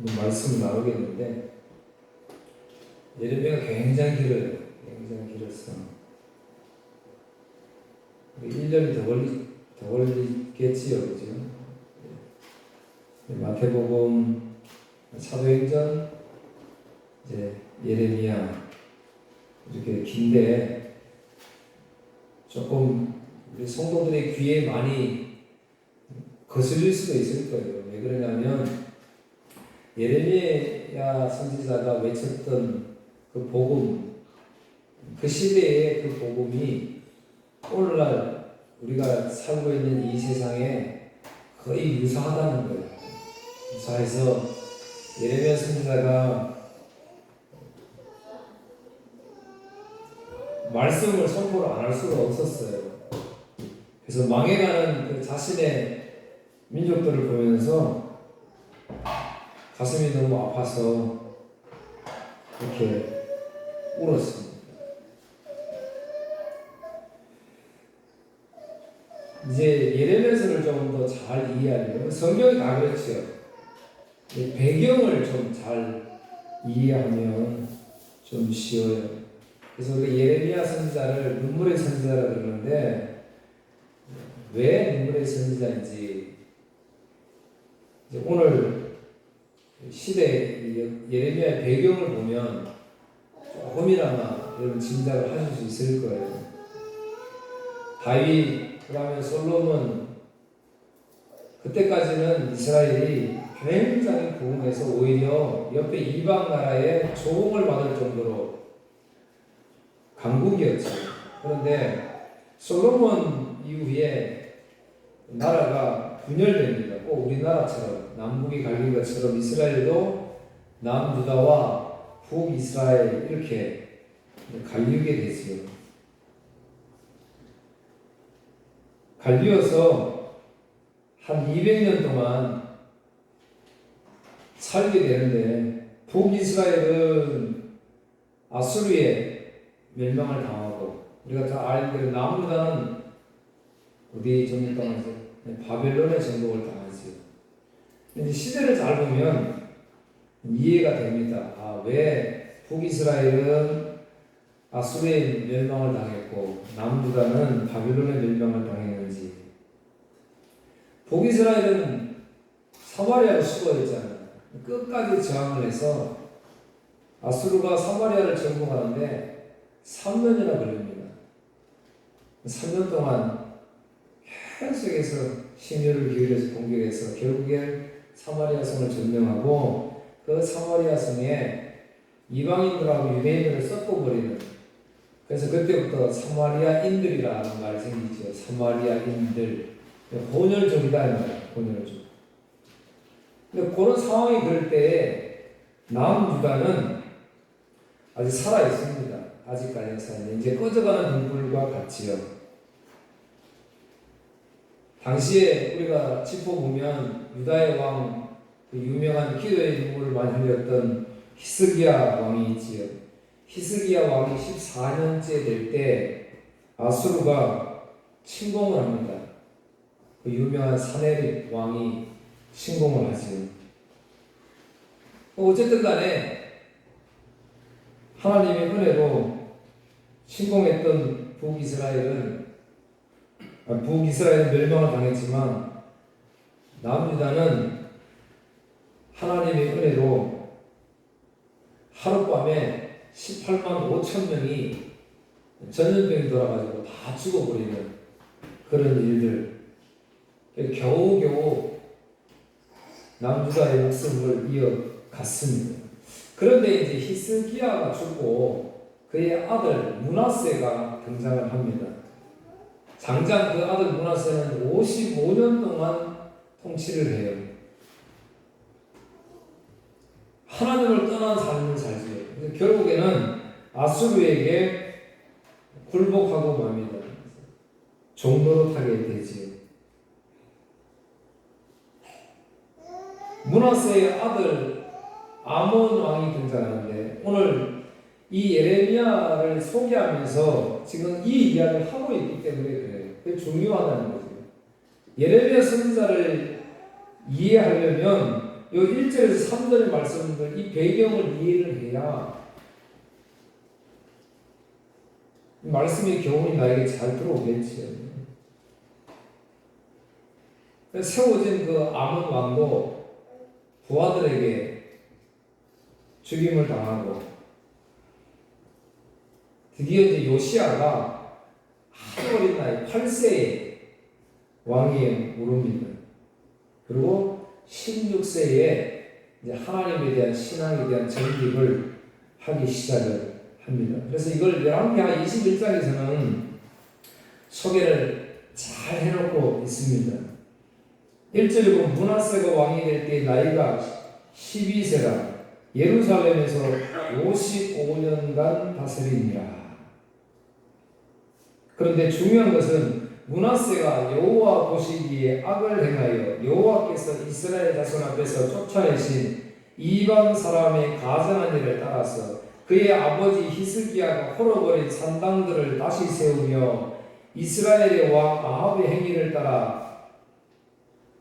말씀을 나누겠는데, 예레미야가 굉장히 길어요. 굉장히 길었어. 1년이 더 걸리겠지요, 그죠? 마태복음, 사도행전, 이제 예레미야, 이렇게 긴데, 조금 우리 성도들의 귀에 많이 거슬릴 수도 있을 거예요. 왜 그러냐면, 예레미야 선지자가 외쳤던 그 복음, 그 시대의 그 복음이 오늘날 우리가 살고 있는 이 세상에 거의 유사하다는 거예요. 유사해서 예레미야 선지자가 말씀을 선포를 안 할 수가 없었어요. 그래서 망해가는 그 자신의 민족들을 보면서 가슴이 너무 아파서 이렇게 울었습니다. 이제 예레미야서를 좀 더 잘 이해하려면 성경이 다 그렇죠. 배경을 좀 잘 이해하면 좀 쉬워요. 그래서 우리가 예레미야 선지자를 눈물의 선지자라 그러는데 왜 눈물의 선지자인지 오늘 시대 예레미야의 배경을 보면 조금이나마 여러분 짐작을 하실 수 있을 거예요. 다윗, 그 다음에 솔로몬, 그때까지는 이스라엘이 굉장히 부흥해서 오히려 옆에 이방 나라에 조공을 받을 정도로 강국이었죠. 그런데 솔로몬 이후에 나라가 분열됩니다. 꼭 우리나라처럼 남북이 갈린 것처럼 이스라엘도 남유다와 북이스라엘 이렇게 갈리게 되지요. 갈리어서 한 200년 동안 살게 되는데 북이스라엘은 아수르에 멸망을 당하고 우리가 다 알기로 남유다는 어디에 정복당하죠? 바벨론의 정복을 당하지요. 근데 시대를 잘 보면 이해가 됩니다. 왜 북이스라엘은 아수르의 멸망을 당했고 남유다는 바벨론의 멸망을 당했는지. 북이스라엘은 사마리아로 수거했잖아요. 끝까지 저항을 해서 아수르가 사마리아를 정복하는데 3년이나 걸립니다. 3년 동안 계속해서 심혈을 기울여서 공격해서 결국에 사마리아 성을 점령하고 그 사마리아 성에 이방인들하고 유대인들을 섞어버리는, 그래서 그때부터 사마리아인들이라는 말이 생기죠. 사마리아인들, 혼혈족이다 이 말이에요. 혼혈족. 근데 그런 상황이 그럴 때에 남유다는 아직 살아 있습니다. 아직까지는 살아있는데 이제 꺼져가는 등불과 같이요. 당시에 우리가 짚어보면 유다의 왕, 그 유명한 기도의 눈물을 많이 흘렸던 히스기야 왕이 있지요. 히스기야 왕이 14년째 될 때 아수르가 침공을 합니다. 그 유명한 사네립 왕이 침공을 하지요. 어쨌든 간에 하나님의 은혜로 침공했던 북이스라엘은 멸망을 당했지만 남유다는 하나님의 은혜로 하룻밤에 18만 5천 명이 전염병이 돌아가지고 다 죽어버리는 그런 일들, 겨우겨우 남유다의 목숨을 이어갔습니다. 그런데 이제 히스기야가 죽고 그의 아들 므낫세가 등장을 합니다. 장장 그 아들 므낫세는 55년 동안 통치를 해요. 하나님을 떠난 삶을 살지요. 결국에는 아수르에게 굴복하고 맙니다. 종노릇하게 되지요. 므낫세의 아들 아몬 왕이 등장하는데 오늘 이 예레미야를 소개하면서 지금 이 이야기를 하고 있기 때문에 그래요. 그게 중요하다는 거죠. 예레미야 선지자를 이해하려면 이 1절에서 3절의 말씀들, 이 배경을 이해를 해야 말씀의 교훈이 나에게 잘 들어오겠지요. 세워진 그 아몬 왕도 부하들에게 죽임을 당하고, 드디어 이제 요시아가 아주 어린 나이 8세에 왕위에 오릅니다. 그리고 16세에 이제 하나님에 대한 신앙에 대한 전립을 하기 시작을 합니다. 그래서 이걸 열왕기하 21장에서는 소개를 잘 해놓고 있습니다. 1절에 보면 므낫세가 왕이 될 때 나이가 12세라 예루살렘에서 55년간 다스리니라. 그런데 중요한 것은 므낫세가 여호와 보시기에 악을 행하여 여호와께서 이스라엘 자손 앞에서 쫓아내신 이방 사람의 가증한 일을 따라서 그의 아버지 히스기야가 헐어버린 산당들을 다시 세우며 이스라엘의 왕 아합의 행위를 따라,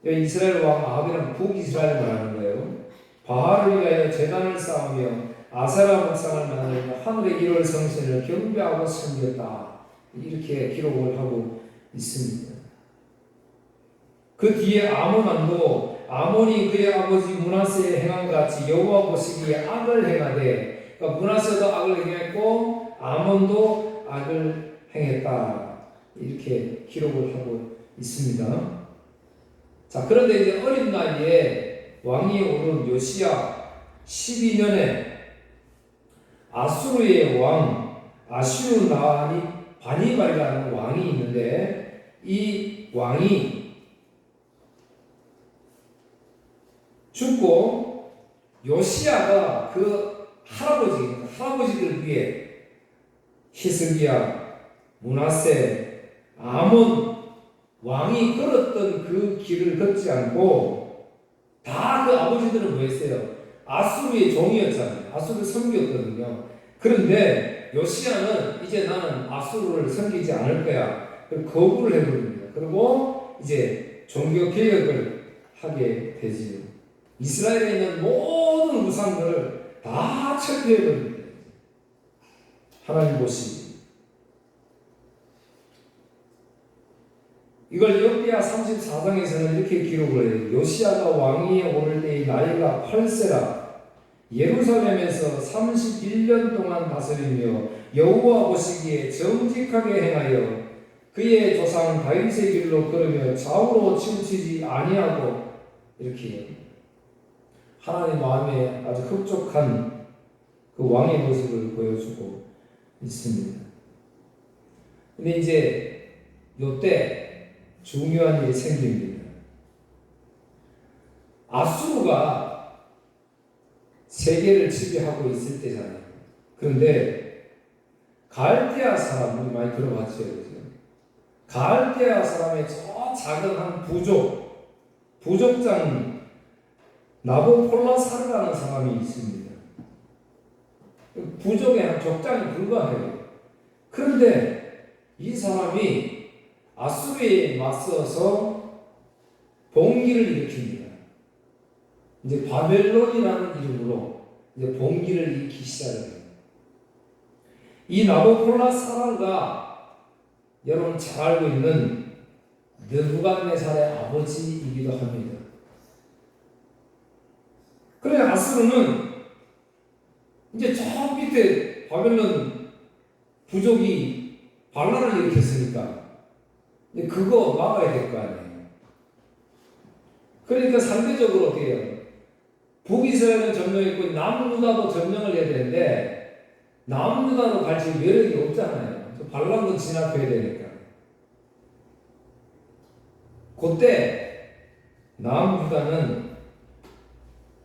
이스라엘 왕 아합이란 북이스라엘 말하는 거예요. 바알을 위하여 제단을 쌓으며 아세라 목상을 만들며 하늘의 일월 성신을 경배하고 섬겼다. 이렇게 기록을 하고 있습니다. 그 뒤에 아몬 왕도 아몬이 그의 아버지 므낫세의 행한 같이 여호와 보시기에 악을 행하되, 그러니까 므낫세도 악을 행했고 아몬도 악을 행했다. 이렇게 기록을 하고 있습니다. 자, 그런데 이제 어린 나이에 왕위에 오른 요시야 12년에 아수르의 왕 바니발이라는 왕이 있는데, 이 왕이 죽고 요시야가 그 할아버지들 위해 히스기야, 므낫세, 아몬 왕이 걸었던 그 길을 걷지 않고 다 그 아버지들은 뭐 했어요? 아수르의 종이었잖아요. 아수르를 섬겼거든요. 그런데 요시야는 이제 나는 아수르를 섬기지 않을 거야. 거부를 해버립니다. 그리고 이제 종교 개혁을 하게 되지요. 이스라엘에 있는 모든 우상들을 다 철폐해버립니다. 하나님 보시기. 이걸 역대하 34장에서는 이렇게 기록을 해요. 요시야가 왕위에 오를 때의 나이가 8세라 예루살렘에서 31년 동안 다스리며 여호와 보시기에 정직하게 행하여 그의 조상 다윗의 길로 걸으며 좌우로 치우치지 아니하고, 이렇게 하나님 마음에 아주 흡족한 그 왕의 모습을 보여주고 있습니다. 근데 이제 요때 중요한 일이 생깁니다. 아수르가 세계를 지배하고 있을 때잖아요. 그런데 갈대아 사람, 우리 많이 들어봤죠, 그죠? 갈대아 사람의 저 작은 한 부족장 나보폴라사르라는 사람이 있습니다. 부족의 한 족장에 불과해요. 그런데 이 사람이 아수르에 맞서서 봉기를 일으킵니다. 이제 바벨론이라는 이름으로 이제 봉기를 일으키기 시작해요. 이 나보폴라사르가 여러분 잘 알고 있는 느부갓네살의 아버지이기도 합니다. 그래, 아수르는 이제 저 밑에 바벨론 부족이 반란을 일으켰으니까 이제 그거 막아야 될 거 아니에요. 그러니까 상대적으로 어떻게 해요? 북이스라엘은 점령했고 남유다도 점령을 해야 되는데 남유다도 갈 수 여력이 없잖아요. 반란도 진압해야 되니까. 그때 남유다는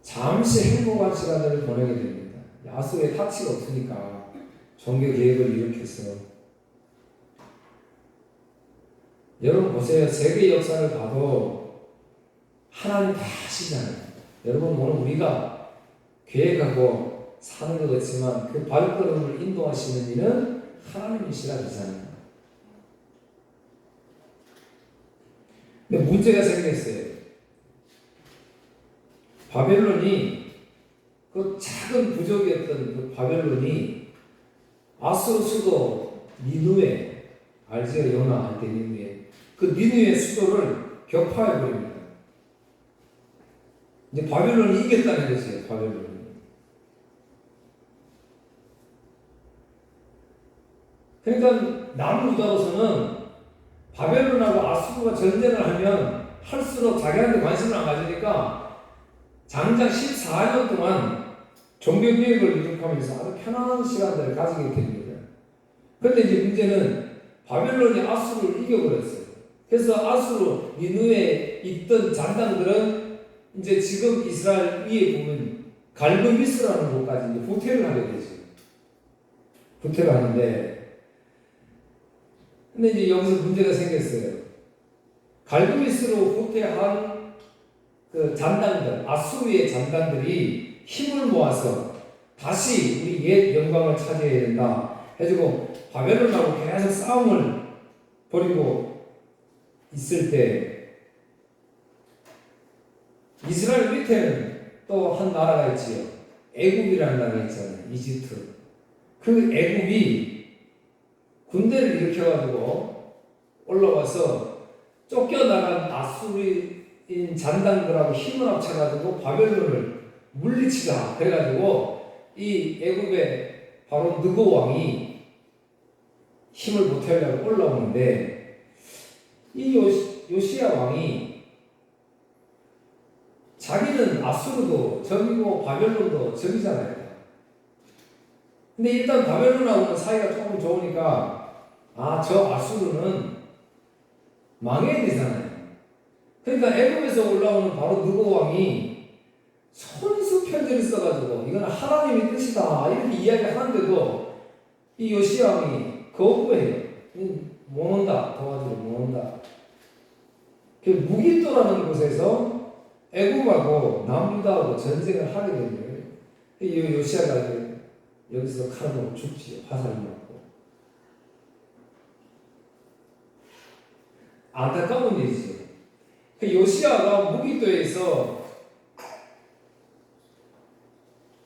잠시 행복한 시간을 보내게 됩니다. 아수르의 타치가 없으니까 종교 개혁을 일으켜서. 여러분 보세요. 세계 역사를 봐도 하나님 다 하시잖아요. 여러분 오늘 우리가 계획하고 사는 것 같지만 그 발걸음을 인도하시는 이는 하나님이시라잖아요. 근데 문제가 생겼어요. 바벨론이 그 작은 부족이었던 그 바벨론이 아수르 수도 니누에, 알지요? 요나 때 니누에, 그 니누의 수도를 격파해 버립니다. 이제 바벨론이 이겼다는 것이에요. 바벨론이. 그러니까 남유다로서는 바벨론하고 아수르가 전쟁을 하면 할수록 자기한테 관심을 안 가지니까 장장 14년 동안 종교개혁을 이룩하면서 아주 편안한 시간들을 가지게 됩니다. 그런데 이제 문제는 바벨론이 아수르를 이겨버렸어요. 그래서 아수르 니느웨에 있던 잔당들은 이제 지금 이스라엘 위에 보면 갈그미스라는 곳까지 이제 후퇴를 하게 되죠. 후퇴를 하는데, 근데 이제 여기서 문제가 생겼어요. 갈그미스로 후퇴한 그 잔당들, 아수르의 잔당들이 힘을 모아서 다시 우리 옛 영광을 차지해야 된다 해가지고 바벨론하고 계속 싸움을 벌이고 있을 때 이스라엘 밑에는 또 한 나라가 있지요. 애굽이라는 나라가 있잖아요. 이집트. 그 애굽이 군대를 일으켜가지고 올라와서 쫓겨나간 아수르인 잔당들하고 힘을 합쳐가지고 바벨론을 물리치자 그래가지고 이 애굽의 바로 느고 왕이 힘을 못하려고 올라오는데 이 요시야 왕이 자기는 아수르도 적이고 바벨론도 적이잖아요. 근데 일단 바벨론하고는 사이가 조금 좋으니까 저 아수르는 망해야 되잖아요. 그러니까 애굽에서 올라오는 바로 느고 왕이 손수 편지를 써가지고 이건 하나님의 뜻이다 이렇게 이야기하는데도 이 요시야 왕이 거부해요. 못 온다, 도와주러 못 온다. 그 무기또라는 곳에서 애굽하고 남유다하고 전쟁을 하게 된 거예요. 이 요시야가 여기서 칼로 죽지요. 화살을 맞고. 안타까운 일이죠. 그 요시야가 무기또에서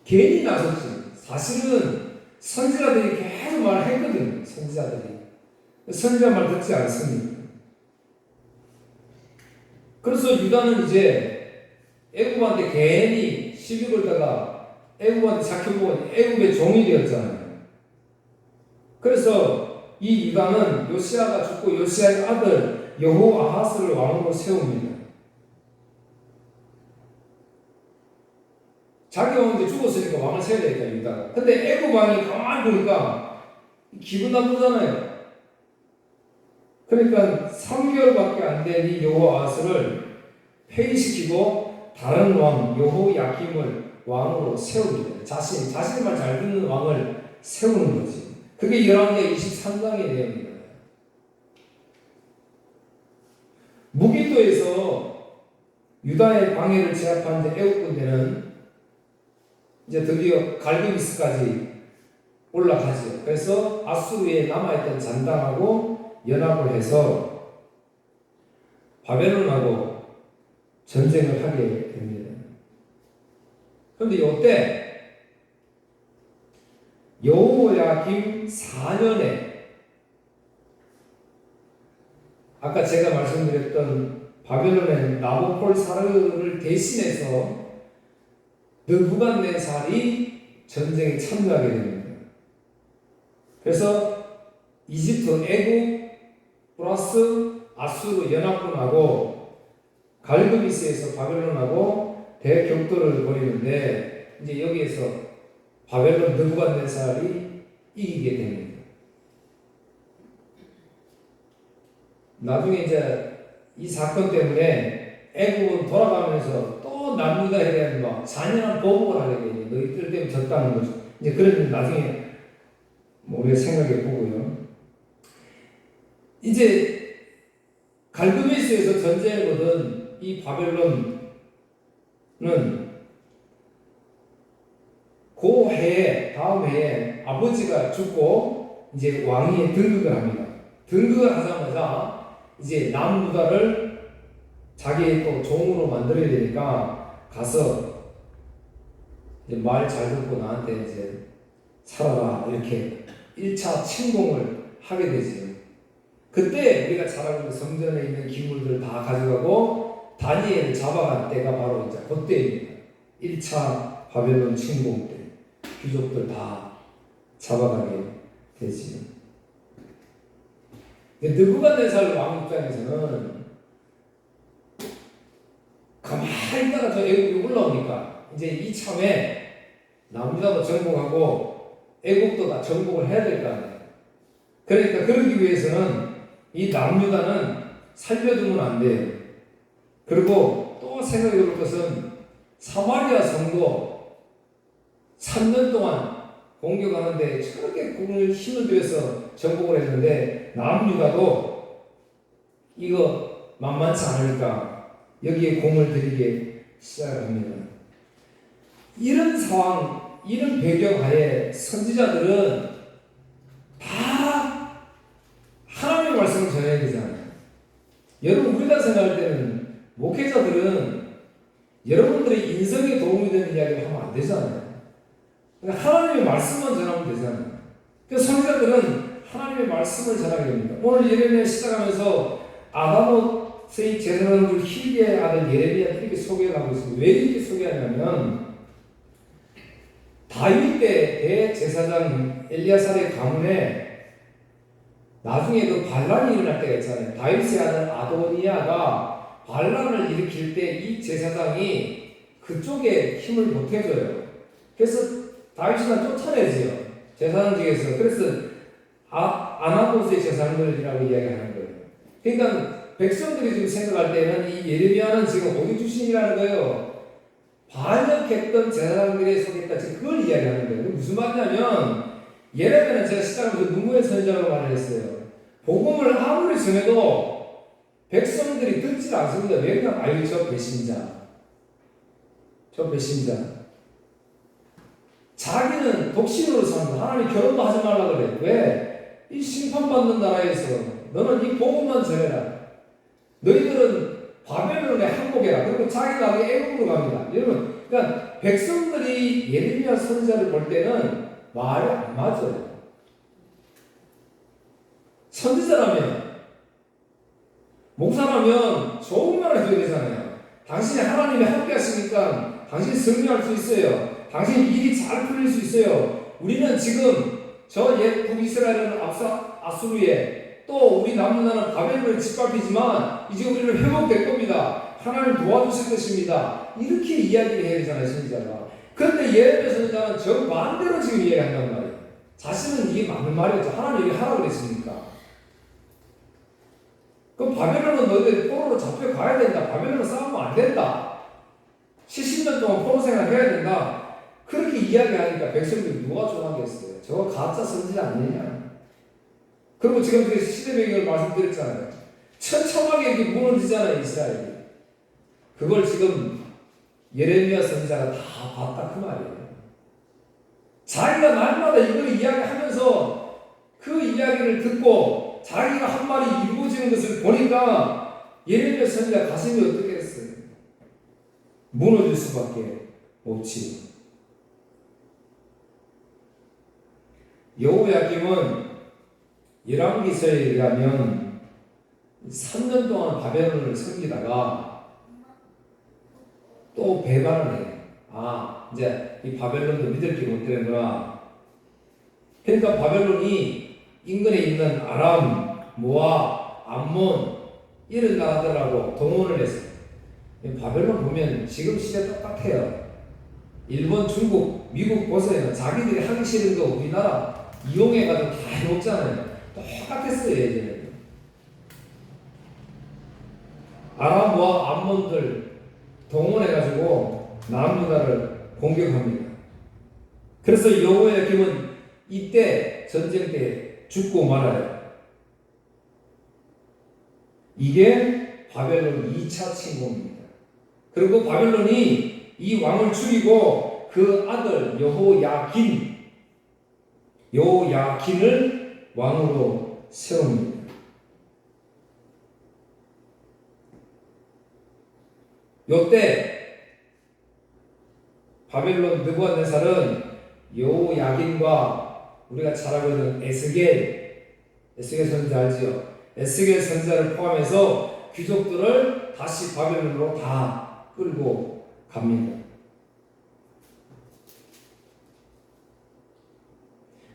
괜히 나섰지. 사실은 선지자들이 계속 말했거든요. 선지자 말 듣지 않습니다. 그래서 유다는 이제 애굽한테 괜히 시비 걸다가 애굽한테 잡혀보고 애굽의 종이 되었잖아요. 그래서 이 유다는 요시야가 죽고 요시야의 아들 여호아하스를 왕으로 세웁니다. 자기 왕이 죽었으니까 왕을 세워야 되니까 유다가. 근데 애굽 왕이 가만히 보니까 기분 나쁘잖아요. 그러니까 3개월밖에 안 된 이 여호아하스를 폐위시키고 다른 왕 여호야김을 왕으로 세웁니다. 자신의 말 잘 듣는 왕을 세우는 거지. 그게 열왕기하 23장의 내용입니다. 무기도에서 유다의 방해를 제압한 애굽 군대는 이제 드디어 갈그미스까지 올라가죠. 그래서 아수르에 남아있던 잔당하고 연합을 해서 바벨론하고 전쟁을 하게 됩니다. 그런데 이때 여호야김 4년에 아까 제가 말씀드렸던 바벨론의 나보콜사르를 대신해서 느부갓네살이 전쟁에 참여하게 됩니다. 그래서 이집트, 애굽 플러스 아수르 연합군하고 갈그미스에서 바벨론하고 대격돌을 벌이는데 이제 여기에서 바벨론 느부갓네살이 이기게 됩니다. 나중에 이제 이 사건 때문에 애굽은 돌아가면서 또 남유다에 대한 막 잔인한 보복을 하게 되니 너희들 때문에 졌다는 거죠. 이제 그런 나중에 우리가 생각해 보고요. 이제 갈그미스에서 전쟁을 거둔 이 바벨론은 그 해에 다음 해에 아버지가 죽고 이제 왕위에 등극을 합니다. 등극을 하자마자 이제 남유다를 자기의 또 종으로 만들어야 되니까 가서 말 잘 듣고 나한테 이제 살아라 이렇게 1차 침공을 하게 되지요. 그때 우리가 잘 알고 있는 성전에 있는 기물들 다 가져가고 다니엘을 잡아간 때가 바로 이제 그때입니다. 1차 바벨론 침공 때 귀족들 다 잡아가게 되지요. 느부갓네살 왕 입장에서는 가만히 있다가 저 애국이 올라오니까 이제 이참에 남유다도 정복하고 애국도 다 정복을 해야 될 거 아니에요. 그러니까 그러기 위해서는 이 남유다는 살려두면 안 돼요. 그리고 또 생각해 볼 것은 사마리아 성도 3년 동안 공격하는데 저렇게 공을 힘을 들여서 정복을 했는데 남유다도 이거 만만치 않으니까 여기에 공을 들이게 시작합니다. 이런 상황, 이런 배경하에 선지자들은 다 하나님의 말씀을 전해야 되잖아요. 여러분, 우리가 생각할 때는 목회자들은 여러분들의 인성에 도움이 되는 이야기를 하면 안 되잖아요. 그러니까 하나님의 말씀만 전하면 되잖아요. 그래서 선지자들은 하나님의 말씀을 전하게 됩니다. 오늘 예레미야 시작하면서 아다못의 제사장들 힐기의 아들 예레미야 이렇게 소개를 하고 있습니다. 왜 이렇게 소개하냐면 다윗 때 대제사장 엘리야살의 가문에 나중에 그 반란이 일어날 때가 있잖아요. 다윗의 아들 아도니아가 반란을 일으킬 때 이 제사장이 그쪽에 힘을 보태줘요. 그래서 다윗이나 쫓아내지요. 제사장직에서. 그래서 아나도스의 제사장들이라고 이야기하는 거예요. 그러니까 백성들이 지금 생각할 때는 이 예레미야는 지금 어디 출신이라는 거예요. 반역했던 제사장들의 속에까지 그걸 이야기하는 거예요. 무슨 말이냐면 예레미야는 제가 시작하면서 누구의 선지자라고 말을 했어요. 복음을 아무리 전해도 백성들이 듣지 않습니다. 왜냐면 아유 저 배신자. 저 배신자. 자기는 독신으로 삽니다. 하나님 결혼도 하지 말라 그래. 왜? 이 심판받는 나라에서 너는 이 복음만 전해라. 너희들은 바벨론에 항복해라. 그리고 자기가 애국으로 갑니다. 여러분, 그러니까 백성들이 예레미야 선지자를 볼 때는 말이 안 맞아요. 선지자라면, 목사라면 좋은 말을 해줘야 되잖아요. 당신이 하나님이 함께 하시니까 당신이 승리할 수 있어요. 당신이 일이 잘 풀릴 수 있어요. 우리는 지금 저 옛 북이스라엘은 아수르에 또 우리 남유다는 바벨론에 짓밟히지만 이제 우리는 회복될 겁니다. 하나님 도와주실 것입니다. 이렇게 이야기를 해야 되잖아요, 선지자가. 그런데 예레미야 선지자는 정반대로 지금 이야기한단 말이에요. 자신은 이게 맞는 말이었죠. 하나님이 하라고 그랬으니까. 그럼 바벨론은 너희들 포로로 잡혀가야 된다. 바벨론은 싸우면 안 된다. 70년 동안 포로 생활 해야 된다. 그렇게 이야기하니까 백성들이 누가 좋아하겠어요? 저거 가짜 선지자 아니냐? 그리고 지금 그 시대 배경을 말씀드렸잖아요. 처참하게 이렇게 무너지잖아요, 이스라엘이. 그걸 지금 예레미야 선지자가 다 봤다 그 말이에요. 자기가 날마다 이걸 이야기하면서 그 이야기를 듣고 자기가 한 말이 이루어지는 것을 보니까 예레미야 선지자 가슴이 어떻게 했어요? 무너질 수밖에 없지. 여호야김은 열왕기서에 의하면 3년 동안 바벨론을 섬기다가 또 배반을 해요. 이제 이 바벨론도 믿을 게 못 되는구나. 그러니까 바벨론이 인근에 있는 아람, 모압, 암몬 이런 나라들하고 동원을 했어요. 바벨론 보면 지금 시대 똑같아요. 일본, 중국, 미국 보세요. 자기들이 하기 싫은 거 우리나라 이용해가지고 다 해먹잖아요. 똑같았어요, 예전에. 아람, 모압, 암몬들 동원해가지고 남유다를 공격합니다. 그래서 여호야김은 이때 전쟁 때 죽고 말아요. 이게 바벨론 2차 침공입니다. 그리고 바벨론이 이 왕을 죽이고 그 아들 여호야긴을 왕으로 세웁니다. 요때 바벨론 느부갓네살은 여호야긴과 우리가 잘 알고 있는 에스겔 선지자 알지요? 에스겔 선지자를 포함해서 귀족들을 다시 바벨론으로 다 끌고 갑니다.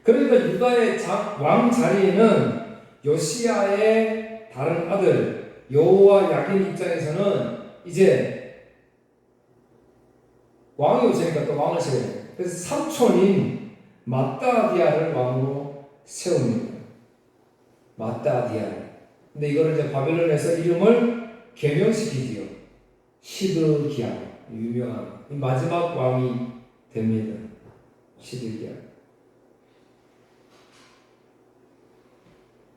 그러니까 유다의 왕 자리에는 요시야의 다른 아들 여호와 야긴 입장에서는 이제 왕이 오시니까 또 왕을 세워요. 그래서 삼촌인 마따디아를 왕으로 세웁니다. 마따디아. 근데 이거를 이제 바벨론에서 이름을 개명시키지요. 시드기야. 유명한 마지막 왕이 됩니다. 시드기야.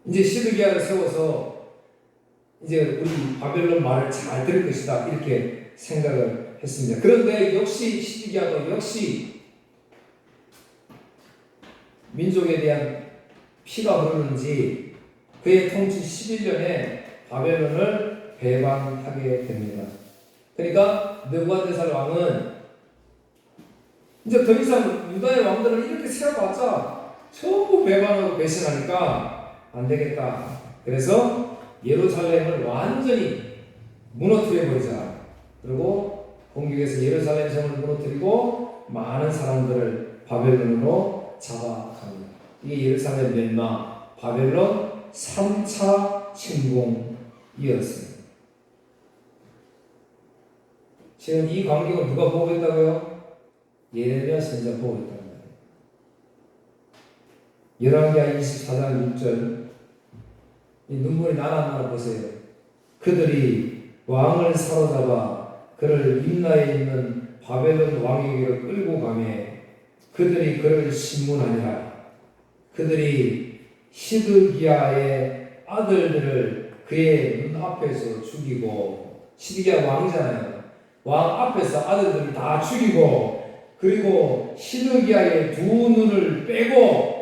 이제 시드기야를 세워서 이제 우리 바벨론 말을 잘 들을 것이다 이렇게 생각을 했습니다. 그런데 역시 시드기야도 역시 민족에 대한 피가 흐르는지 그의 통치 11년에 바벨론을 배반하게 됩니다. 그러니까 느부갓네살 왕은 이제 더 이상 유다의 왕들을 이렇게 세워봤자 전부 배반하고 배신하니까 안 되겠다. 그래서 예루살렘을 완전히 무너뜨려 버리자. 그리고 공격해서 예루살렘 성을 무너뜨리고 많은 사람들을 바벨론으로 잡아갑니다. 이게 예루살렘 멸망, 바벨론 3차 침공이었습니다. 지금 이 광경을 누가 보고 있다고요? 예레미야 선지자 보고 있다는 거예요. 열왕기하 24장 6절 이 눈물이 나나 보세요. 그들이 왕을 사로잡아 그를 림나에 있는 바벨론 왕에게로 끌고 가매 그들이 그를 신문하니라. 그들이 시드기야의 아들들을 그의 눈 앞에서 죽이고 시드기야 왕이잖아요. 왕 앞에서 아들들을 다 죽이고 그리고 시드기야의 두 눈을 빼고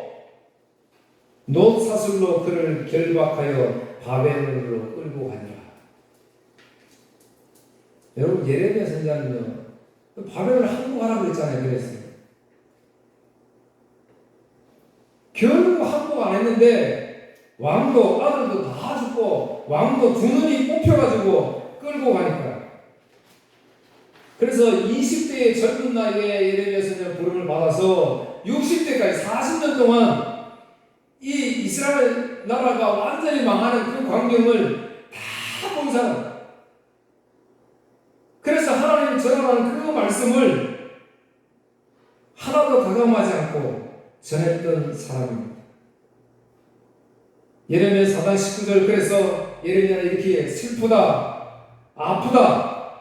놋사슬로 그를 결박하여 바벨론으로 끌고 가니라. 여러분 예레미야 선지자는요 바벨론을 항복하라고 그랬잖아요. 그랬어요. 결국 항복 안 했는데 왕도 아들도 다 죽고 왕도 두 눈이 뽑혀가지고 끌고 가니까. 그래서 20대의 젊은 나이에 예레미야 선지자 부름을 받아서 60대까지 40년 동안 이 이스라엘 나라가 완전히 망하는 그 광경을 다 본 사람. 그래서 하나님이 전하는 그 말씀을 하나도 가감하지 않고 전했던 사람입니다. 예레미야 4장 19절 그래서 예레미야는 이렇게 슬프다, 아프다,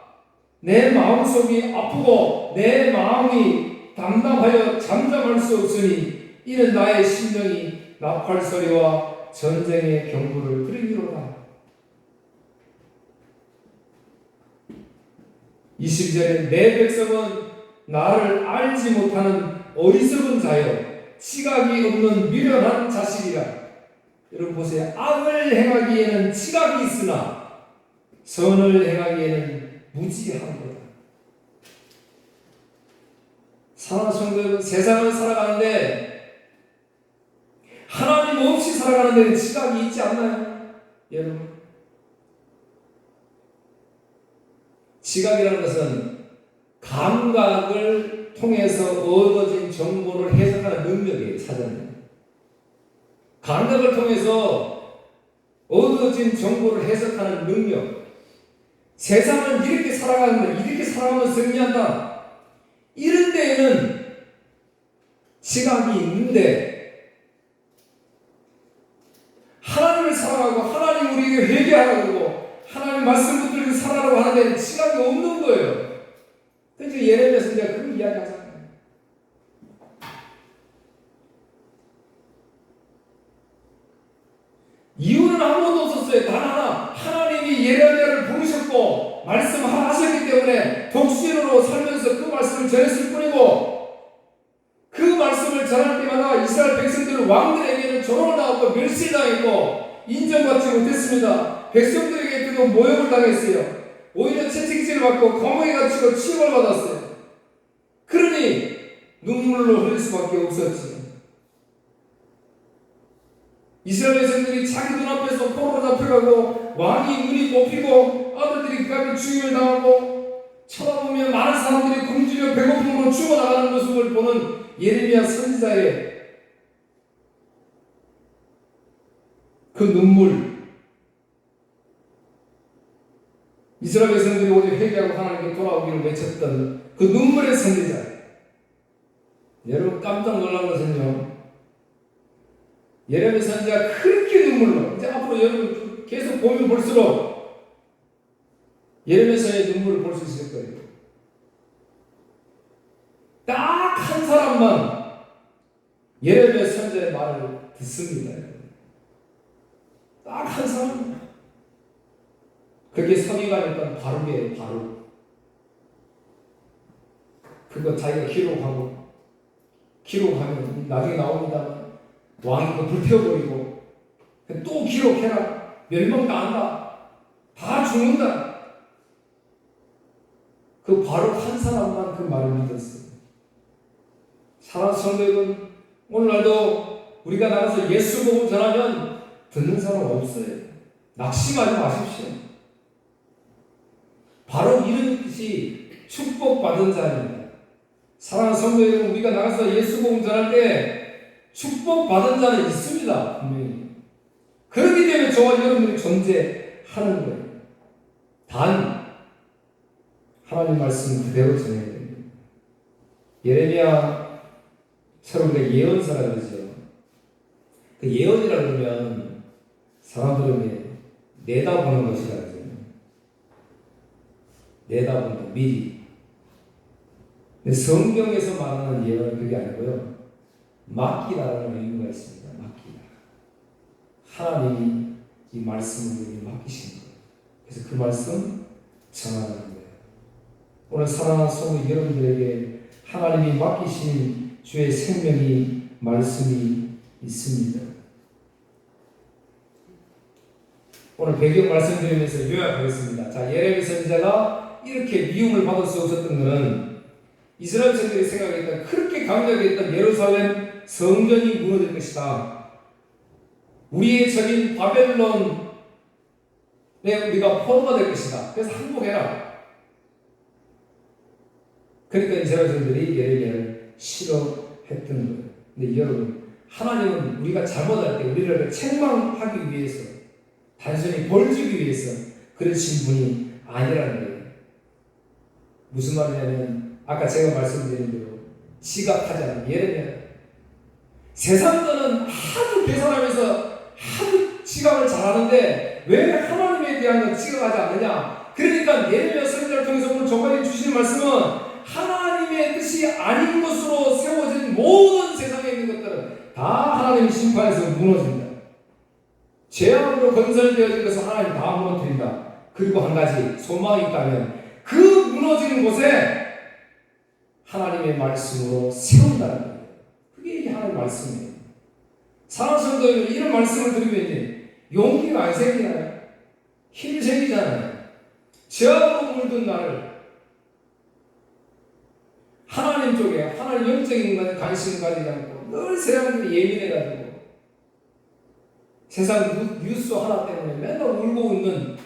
내 마음속이 아프고 내 마음이 담담하여 잠잠할 수 없으니 이는 나의 심령이 나팔소리와 전쟁의 경보를 들으리로다. 22절에 내 백성은 나를 알지 못하는 어리석은 자여 지각이 없는 미련한 자식이라. 여러분 보세요. 악을 행하기에는 지각이 있으나 선을 행하기에는 무지한 거다. 사랑하는 성도 여러분, 세상을 살아가는데 하나님 없이 살아가는 데는 지각이 있지 않나요? 여러분 지각이라는 것은 감각을 통해서 얻어진 정보를 해석하는 능력이에요. 사전에 감각을 통해서 얻어진 정보를 해석하는 능력. 세상은 이렇게 살아가는데 이렇게 살아가면 승리한다 이런 데에는 지각이 있는데 하나님을 사랑하고 하나님 우리에게 회개하라고 하나님 말씀 붙들고 살아라고 하는데 지각이 없는 거예요. 그래서 예레미야 선지자가 그런 이야기 하잖아요. 이유는 아무것도 없었어요. 단 하나 하나님이 예레미야를 부르셨고 말씀하셨기 때문에 독신으로 살면서 그 말씀을 전했을 뿐이고 그 말씀을 전할 때마다 이스라엘 백성들은 왕들에게는 조롱을 당하고 멸시당했고 인정받지 못했습니다. 백성들에게도 모욕을 당했어요. 오히려 채찍질을 받고 감옥에 갇히고 취업을 받았어요. 그런 눈물로 흘릴 수밖에 없었지. 이스라엘 백성들이 자기 눈앞에서 포로로 잡혀가고 왕이 눈이 뽑히고 아들들이 감히 죽임을 당하고 쳐다보면 많은 사람들이 굶주려 배고픔으로 죽어나가는 모습을 보는 예레미야 선지자의 그 눈물, 이스라엘 백성들이 오직 회개하고 하나님께 돌아오기를 외쳤던 그 눈물의 선지자. 여러분 깜짝 놀란 것은요, 예레미야 선지자가 그렇게 눈물로, 이제 앞으로 여러분 계속 보면 볼수록 예레미야 선지자의 눈물을 볼 수 있을 거예요. 딱 한 사람만 예레미야 선지자의 말을 듣습니다. 딱 한 사람. 그게 서기관이었던 바룩이에요. 바룩. 그거 자기가 기록하면 나중에 나옵니다. 왕이 그거 불태워버리고 또 기록해라. 멸망당한다. 다 죽는다. 그 바룩 한 사람만 그 말을 믿었어요. 사랑하는 성도 여러분, 오늘날도 우리가 나가서 예수 복음 전하면 듣는 사람 없어요. 낙심하지 마십시오. 바로 이런 뜻이 축복받은 자입니다. 사랑하는 성도 여러분, 우리가 나가서 예수 복음 전할 때 축복받은 자는 있습니다. 분명히. 그렇기 때문에 저와 여러분들이 존재하는 거예요. 단 하나님 말씀 그대로 전해야 됩니다. 예레미야 우리가 예언서라 그러죠. 그 예언이라 그러면 사람들은 내다보는 것이라 그러죠. 내다본다, 미리. 근데 성경에서 말하는 예언은 그게 아니고요, 맡기라는 의미가 있습니다. 맡기다. 하나님이 이 말씀을 우리에게 맡기신 거예요. 그래서 그 말씀 전하는 거예요. 오늘 사랑하는 성도 여러분들에게 하나님이 맡기신 주의 생명이 말씀이 있습니다. 오늘 배경 말씀드리면서 요약하겠습니다. 자, 예레미야 선지자가 이렇게 미움을 받을 수 없었던 것은 이스라엘 백성들이 생각했던, 그렇게 강력하게 했던 예루살렘 성전이 무너질 것이다. 우리의 적인 바벨론에 우리가 포로가 될 것이다. 그래서 항복해라. 그러니까 이스라엘 백성들이 예레미야를 싫어했던 거예요. 근데 여러분, 하나님은 우리가 잘못할 때 우리를 책망하기 위해서, 단순히 벌 주기 위해서 그러신 분이 아니라는 거예요. 무슨 말이냐면, 아까 제가 말씀드린 대로 지각하지 않는 예레미야. 세상들은 아주 계산하면서 아주 지각을 잘하는데 왜 하나님에 대한 건 지각하지 않느냐? 그러니까 예레미야 선지자를 통해서 오늘 정말 주시는 말씀은 하나님의 뜻이 아닌 것으로 세워진 모든 세상에 있는 것들은 다 하나님의 심판에서 무너진다. 죄악으로 건설되어진 것을 하나님 다 무너뜨린다. 그리고 한 가지 소망이 있다면 그 무너지는 곳에 하나님의 말씀으로 세운다는 거예요. 그게 이게 하나님의 말씀이에요. 사랑하는 성도 여러분, 이런 말씀을 들으면 이제 용기가 안 생기나요? 힘이 생기잖아요. 죄악으로 물든 나를 하나님 쪽에, 하나님 영적인 관심을 가지지 않고 늘 세상들이 예민해가지고 세상 뉴스 하나 때문에 맨날 울고 웃는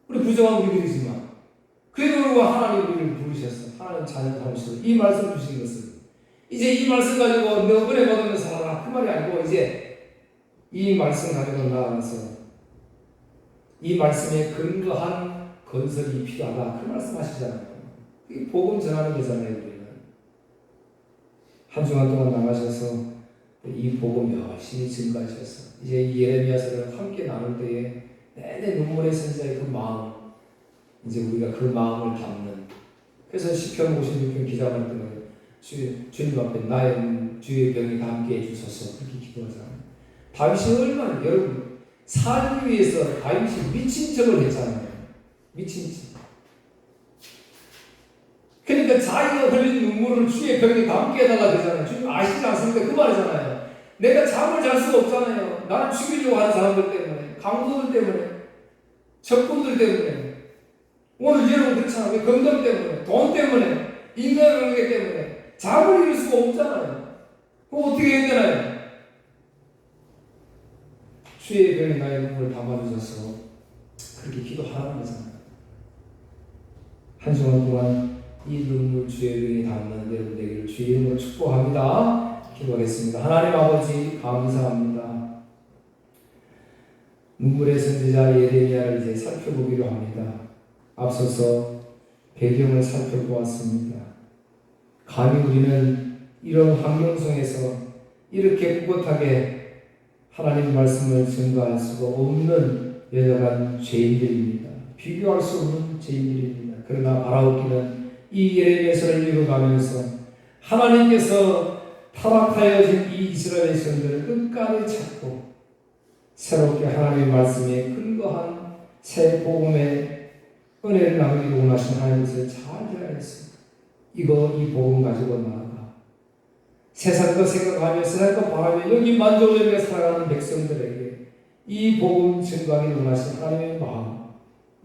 우리 부정한 우리들이지만, 그래도 불구하고 하나님 우리를 부르셔서 하나님 자녀 삼으셔서 이 말씀 주신 것은 이제 이 말씀 가지고 너 은혜 받으면서 살아라, 그 말이 아니고 이제 이 말씀 가지고 나아가서 이 말씀에 근거한 건설이 필요하다, 그 말씀 하시잖아요. 그게 복음 전하는 거잖아요. 우리는 한 주간 동안 나가셔서 이 복음 열심히 증가하셔서 이제 이 예레미야서를 함께 나눌 때에 내내 눈물의 선지자의 그 마음, 이제 우리가 그 마음을 담는, 그래서 시편 56편 기자할 때는 주님 앞에 나의 주의 병이 다 함께 해주소서 그렇게 기도하잖아요. 다윗이 얼마나, 여러분 살기 위해서 다윗이 미친 척을 했잖아요. 미친 척. 그러니까 자기가 흘린 눈물을 주의 병에 담게 해달라 그러잖아요. 주님 아시지 않습니까? 그 말이잖아요. 내가 잠을 잘 수가 없잖아요. 나를 죽이려고 하는 사람들 때문에, 강도들 때문에, 적군들 때문에. 오늘 여러분 그렇잖아요. 건강 때문에, 돈 때문에, 인간관계 때문에 잠을 이룰 수가 없잖아요. 그럼 어떻게 해야 되나요? 주의 병에 나의 눈물을 담아주셔서 그렇게 기도하라는 거잖아요. 한 주간 동안 이 눈물 주의 병에 담는 여러분 되기를 주의 이름으로 축복합니다. 기도하겠습니다. 하나님 아버지 감사합니다. 눈물의 선지자 예레미야를 이제 살펴보기로 합니다. 앞서서 배경을 살펴보았습니다. 감히 우리는 이런 환경 속에서 이렇게 꿋꿋하게 하나님 말씀을 증거할 수가 없는 연약한 죄인들입니다. 비교할 수 없는 죄인들입니다. 그러나 바라옵기는 이 예레미야서를 읽어가면서 하나님께서 타락하여진 이 이스라엘 백성들을 끝까지 찾고 새롭게 하나님의 말씀에 근거한 새 복음의 은혜를 나누기를 원하신 하나님을 잘 들어야겠습니다. 이 복음 가지고 나아가 세상 것 생각하며 세상 것 바라며 여기 만족하며 살아가는 백성들에게 이 복음 증거하기를 원하신 하나님의 마음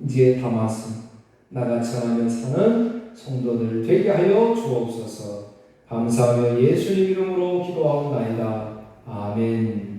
이제 담아서 나가 전하며 사는 성도들 되게 하여 주옵소서. 감사하며 예수님 이름으로 기도하옵나이다. 아멘.